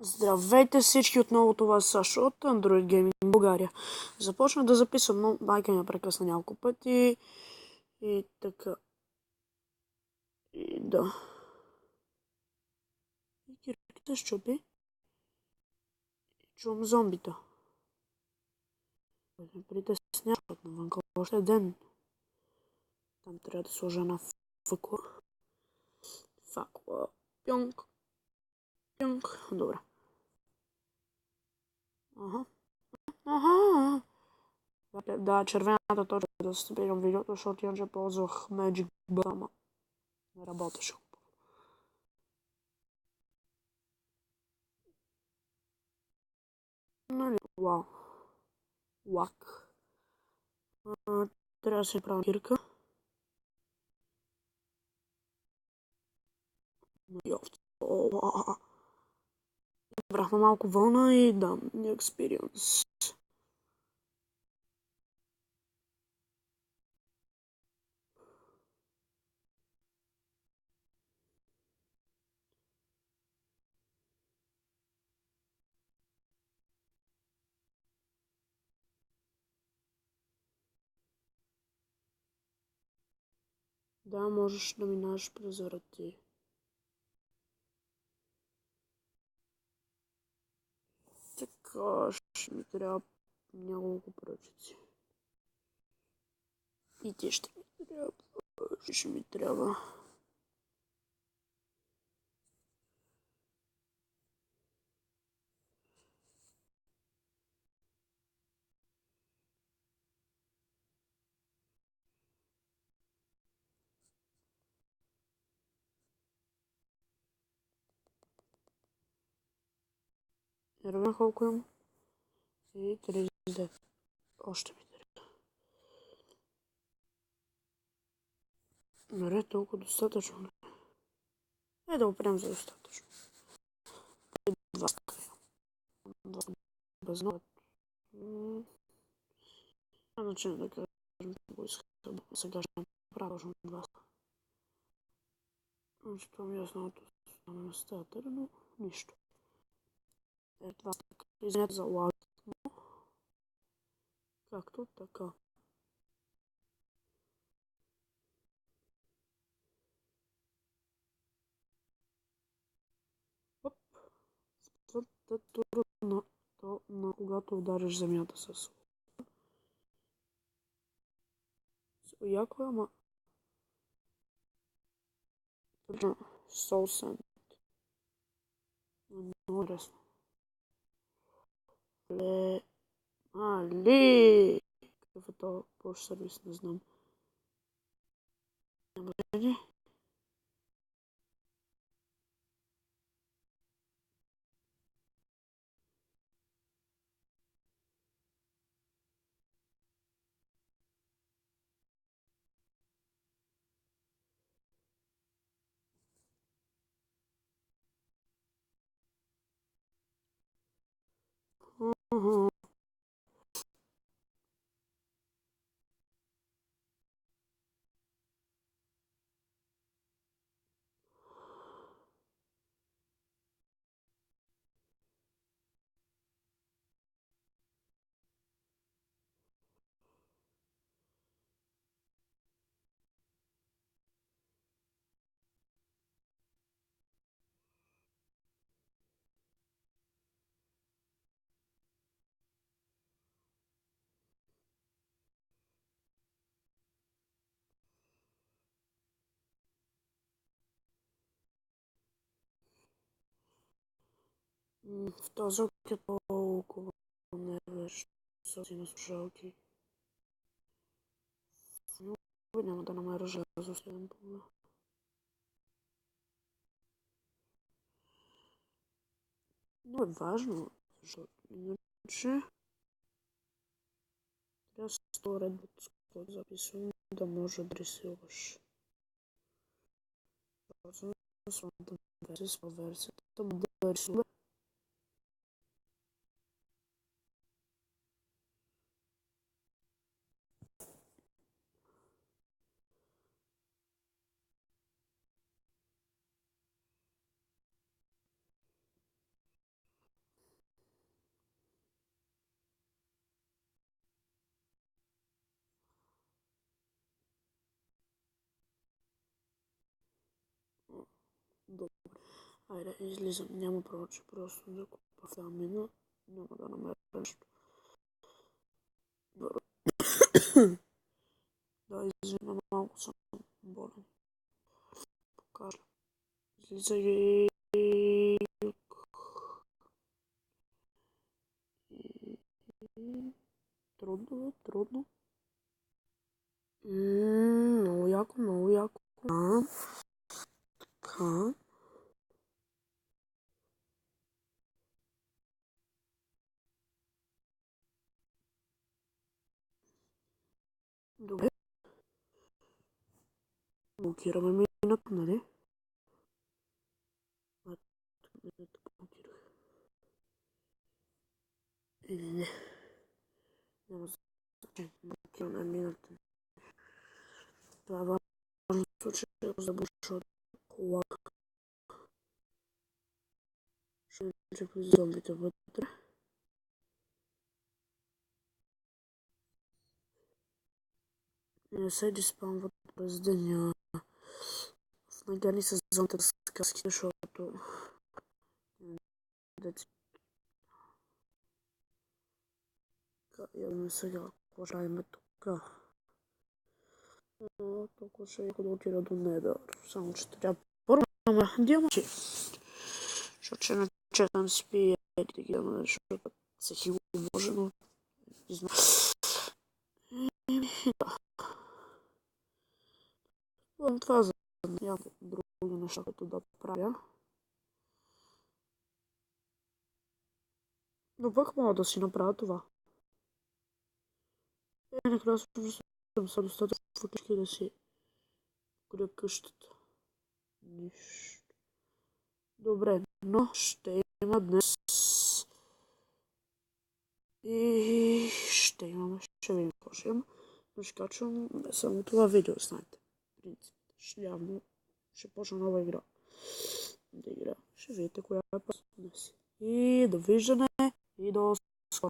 Здравейте всички, отново това е Сашо от Android Gaming България. Започна да записвам, но майка ме прекъсна няколко пъти и така. И да. И кирката щупи. Чувам зомбита. Не притесня, защото навън още е ден. Там трябва да сложа една факла. Факла. Пьонк. Пьонк. Добре. Ага. Ага. Да, червената точка да спирам видеото, защото иначе ползвах Magic Bama. Не работеше. Нали, вау. Лак. Трябва да си правя кирка. Брахме малко вълна и да, experience. Да, можеш да минаш през врати. Така, ще ми трябва няколко пръчици. И ти ще ми трябва. Ще ми трябва. Не разбрах колко имам. И 39. Още ми трябва. Добре, толкова достатъчно. Да опрям за достатъчно. 2 без много. Значи да кажем, го искам. Сега ще направя точно 2. Значи това ми е основното на местата, но нищо. Това така. Извинете за лаг. Както така. Оп. Твърде трудно, когато удариш земята с яко, ама Soul Sand. Много интересно. Ли! Какъв е то Porsche сервис, не знам. Няма ли? В този звук е толкова нервеш. Са си на слушалки. Няма да намеря желязо следен поглед. Но е важно, защото иначе трябва с това редбот, с който записвам, да може да рисуваш. Защото съм на версия, с версията да рисува. Dobro. Ajde, izlizam, njemu proći просто да купа витамина. Няма да намеря нещо. Dobro. Да, извиня, малко съм болен. Покажа. Излизай. Трудно, трудно. Много яко, много яко. Така. Добре. Блокираме мината, нали? Блокирах. Или не. Няма значение. Блокираме мината. Това е важно случай, ако забуша от кола. Ще през зомбите вътре. Не се диспамват през деня. В нагани са зомбите с каски, защото имаме сега. Какво ще правим тук? Толкова ще да отида до Недър. Само че трябва първо да ме диаманти. Защото ще не четам спи да ги дам, защото всеки го може, но не знам. Да. Това за някакви други неща, които да правя. Но пък мога да си направя това. Накрая съм достатъчно фактически да си покрия къщата. Нищо. Добре, но ще има днес и ще имаме, ще видим какво ще има. Но ще качвам само това видео, знаете. В принцип, явно ще почна нова игра. Да игра. Ще видите коя е днес. И довиждане и до